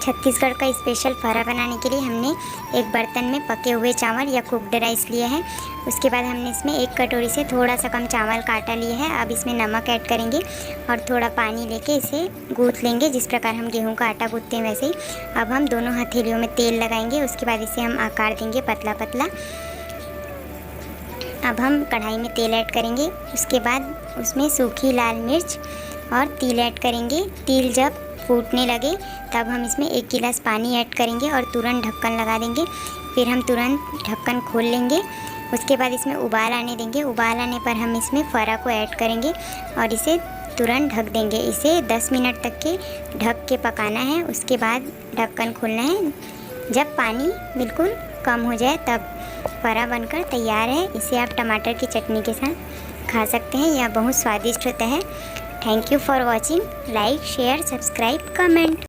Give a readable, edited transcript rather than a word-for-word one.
छत्तीसगढ़ का स्पेशल फरा बनाने के लिए हमने एक बर्तन में पके हुए चावल या कुक्ड राइस लिए हैं। उसके बाद हमने इसमें एक कटोरी से थोड़ा सा कम चावल का आटा लिया है। अब इसमें नमक ऐड करेंगे और थोड़ा पानी लेके इसे गूँथ लेंगे, जिस प्रकार हम गेहूं का आटा गूँथते हैं वैसे ही। अब हम दोनों हथेलियों में तेल लगाएंगे। उसके बाद इसे हम आकार देंगे पतला पतला। अब हम कढ़ाई में तेल ऐड करेंगे। उसके बाद उसमें सूखी लाल मिर्च और तिल ऐड करेंगे। तिल जब फूटने लगे तब हम इसमें 1 गिलास पानी ऐड करेंगे और तुरंत ढक्कन लगा देंगे। फिर हम तुरंत ढक्कन खोल लेंगे। उसके बाद इसमें उबाल आने देंगे। उबाल आने पर हम इसमें फरा को ऐड करेंगे और इसे तुरंत ढक देंगे। इसे 10 मिनट तक के ढक के पकाना है। उसके बाद ढक्कन खोलना है। जब पानी बिल्कुल कम हो जाए तब फरा बनकर तैयार है। इसे आप टमाटर की चटनी के साथ खा सकते हैं। यह बहुत स्वादिष्ट होता है। Thank you for watching. Like, share, subscribe, comment.